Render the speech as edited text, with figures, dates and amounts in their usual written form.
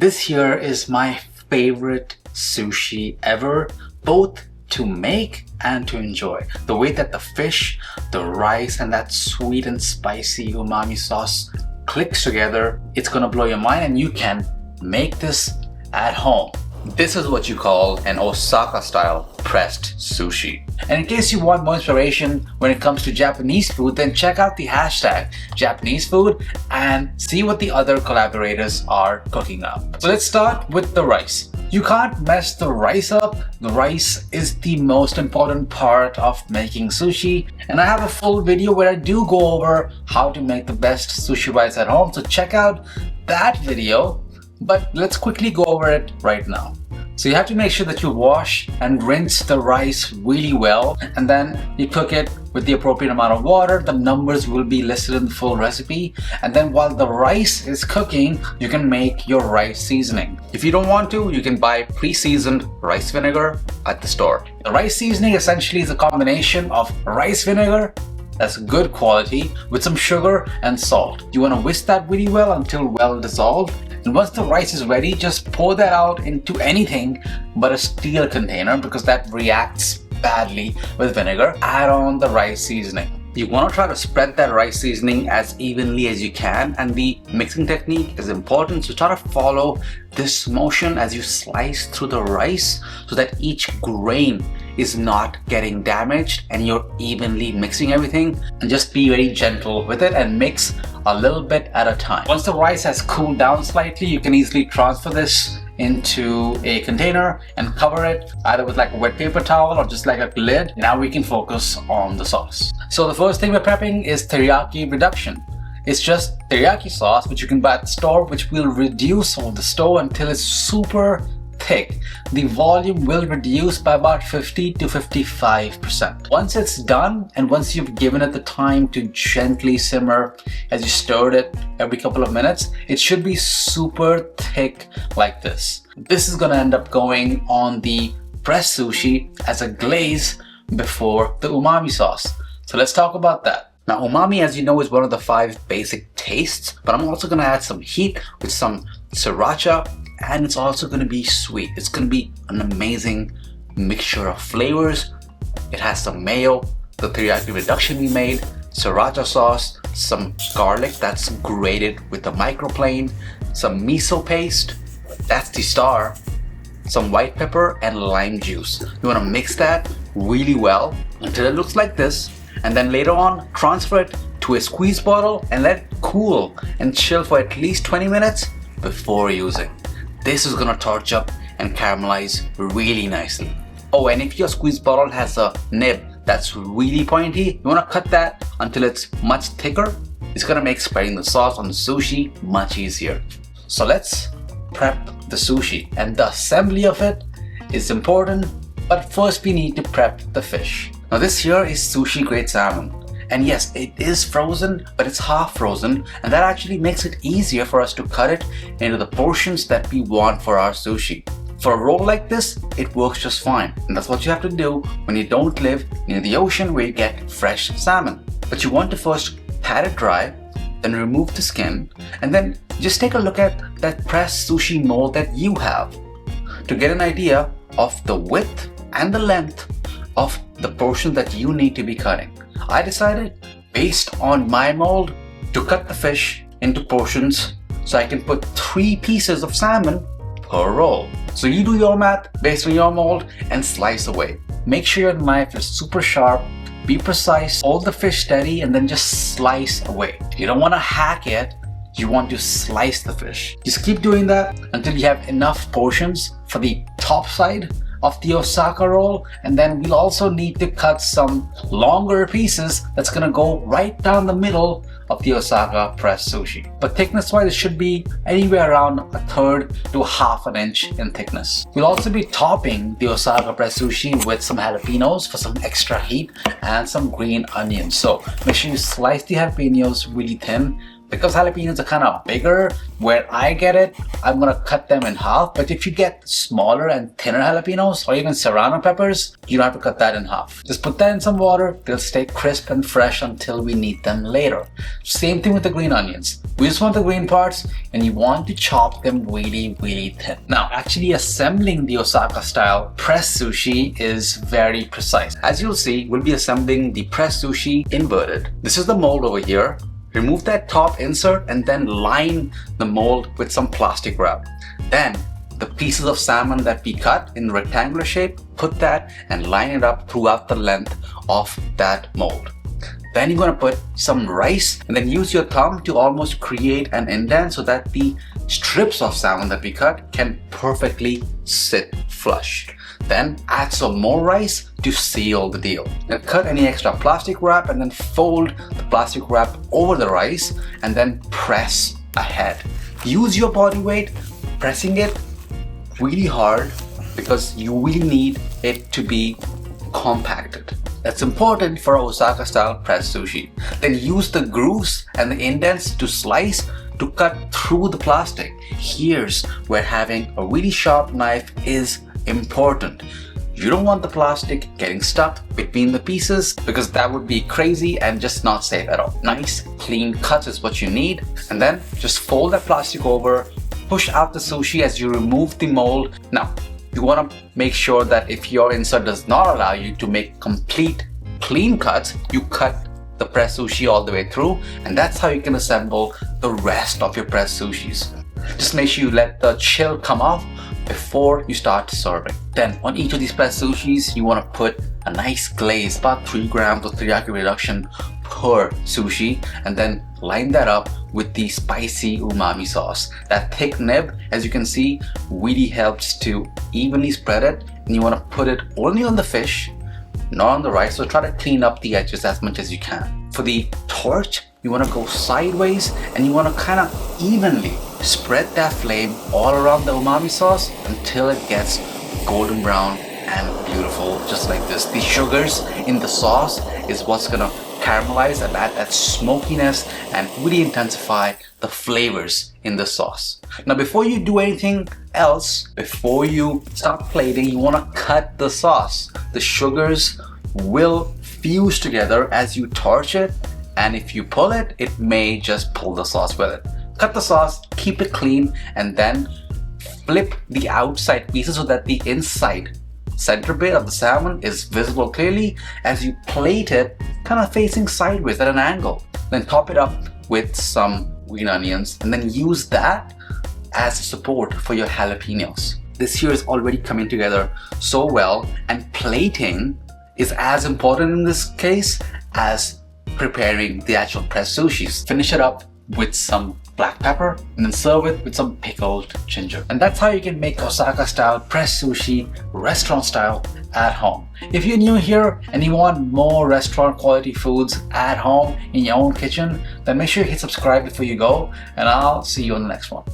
This here is my favorite sushi ever, both to make and to enjoy. The way that the fish, the rice, and that sweet and spicy umami sauce clicks together, it's gonna blow your mind, and you can make this at home. This is what you call an Osaka-style pressed sushi. And in case you want more inspiration when it comes to Japanese food, then check out the hashtag Japanese food and see what the other collaborators are cooking up. So let's start with the rice. You can't mess the rice up. The rice is the most important part of making sushi. And I have a full video where I do go over how to make the best sushi rice at home. So check out that video. But let's quickly go over it right now. So you have to make sure that you wash and rinse the rice really well, and then you cook it with the appropriate amount of water. The numbers will be listed in the full recipe. And then while the rice is cooking, you can make your rice seasoning. If you don't want to, you can buy pre-seasoned rice vinegar at the store. The rice seasoning essentially is a combination of rice vinegar that's good quality with some sugar and salt. You want to whisk that really well until well dissolved. And once the rice is ready, just pour that out into anything but a steel container, because that reacts badly with vinegar. Add on the rice seasoning. You want to try to spread that rice seasoning as evenly as you can, and the mixing technique is important. So try to follow this motion as you slice through the rice so that each grain is not getting damaged and you're evenly mixing everything. And just be very gentle with it and mix a little bit at a time. Once the rice has cooled down slightly, you can easily transfer this into a container and cover it either with like a wet paper towel or just like a lid. Now we can focus on the sauce. So the first thing we're prepping is teriyaki reduction. It's just teriyaki sauce, which you can buy at the store, which will reduce over the stove until it's super thick. The volume will reduce by about 50 to 55%. Once it's done, and once you've given it the time to gently simmer as you stir it every couple of minutes, it should be super thick like this. This is gonna end up going on the pressed sushi as a glaze before the umami sauce. So let's talk about that. Now, umami, as you know, is one of the 5 basic tastes, but I'm also gonna add some heat with some sriracha, and it's also going to be sweet. It's going to be an amazing mixture of flavors. It has some mayo, the teriyaki reduction we made, sriracha sauce, some garlic that's grated with a microplane, some miso paste, that's the star, some white pepper, and lime juice. You want to mix that really well until it looks like this, and then later on transfer it to a squeeze bottle and let it cool and chill for at least 20 minutes before using. This is gonna torch up and caramelize really nicely. Oh, and if your squeeze bottle has a nib that's really pointy, you wanna cut that until it's much thicker. It's gonna make spreading the sauce on the sushi much easier. So let's prep the sushi, and the assembly of it is important, but first we need to prep the fish. Now this here is sushi-grade salmon. And yes, it is frozen, but it's half frozen, and that actually makes it easier for us to cut it into the portions that we want for our sushi. For a roll like this, it works just fine, and that's what you have to do when you don't live near the ocean where you get fresh salmon. But you want to first pat it dry, then remove the skin, and then just take a look at that pressed sushi mold that you have to get an idea of the width and the length of the portion that you need to be cutting. I decided, based on my mold, to cut the fish into portions so I can put 3 pieces of salmon per roll. So you do your math based on your mold and slice away. Make sure your knife is super sharp, be precise, hold the fish steady, and then just slice away. You don't want to hack it, you want to slice the fish. Just keep doing that until you have enough portions for the top side of the Osaka roll, and then we'll also need to cut some longer pieces that's gonna go right down the middle of the Osaka pressed sushi. But thickness wise, it should be anywhere around 1/3 to 1/2 inch in thickness. We'll also be topping the Osaka pressed sushi with some jalapeños for some extra heat and some green onions. So make sure you slice the jalapeños really thin Because jalapenos are kind of bigger, where I get it, I'm gonna cut them in half. But if you get smaller and thinner jalapenos or even serrano peppers, you don't have to cut that in half. Just put that in some water, they'll stay crisp and fresh until we need them later. Same thing with the green onions. We just want the green parts and you want to chop them really, really thin. Now, actually assembling the Osaka-style pressed sushi is very precise. As you'll see, we'll be assembling the pressed sushi inverted. This is the mold over here. Remove that top insert and then line the mold with some plastic wrap. Then the pieces of salmon that we cut in rectangular shape, put that and line it up throughout the length of that mold. Then you're gonna put some rice and then use your thumb to almost create an indent so that the strips of salmon that we cut can perfectly sit flush. Then add some more rice to seal the deal. Then cut any extra plastic wrap and then fold the plastic wrap over the rice and then press ahead. Use your body weight, pressing it really hard because you really need it to be compacted. That's important for Osaka style pressed sushi. Then use the grooves and the indents to slice to cut through the plastic. Here's where having a really sharp knife is important. You don't want the plastic getting stuck between the pieces because that would be crazy and just not safe at all. Nice clean cuts is what you need, and then just fold that plastic over, push out the sushi as you remove the mold. Now you want to make sure that if your insert does not allow you to make complete clean cuts, you cut the pressed sushi all the way through, and that's how you can assemble the rest of your pressed sushis. Just make sure you let the chill come off before you start serving. Then on each of these pressed sushis, you want to put a nice glaze, about 3 grams of teriyaki reduction per sushi, and then line that up with the spicy umami sauce. That thick nib, as you can see, really helps to evenly spread it, and you want to put it only on the fish, not on the rice, so try to clean up the edges as much as you can. For the torch, you want to go sideways and you want to kind of evenly spread that flame all around the umami sauce until it gets golden brown and beautiful, just like this. The sugars in the sauce is what's gonna caramelize and add that smokiness and really intensify the flavors in the sauce. Now before you do anything else, before you start plating, you want to cut the sauce. The sugars will fuse together as you torch it, and if you pull it, it may just pull the sauce with it. Cut the sauce, keep it clean, and then flip the outside pieces so that the inside center bit of the salmon is visible clearly as you plate it kind of facing sideways at an angle. Then top it up with some green onions and then use that as support for your jalapeños. This here is already coming together so well, and plating is as important in this case as preparing the actual pressed sushis. Finish it up with some black pepper and then serve it with some pickled ginger. And that's how you can make Osaka style pressed sushi restaurant style at home. If you're new here and you want more restaurant quality foods at home in your own kitchen, then make sure you hit subscribe before you go, and I'll see you on the next one.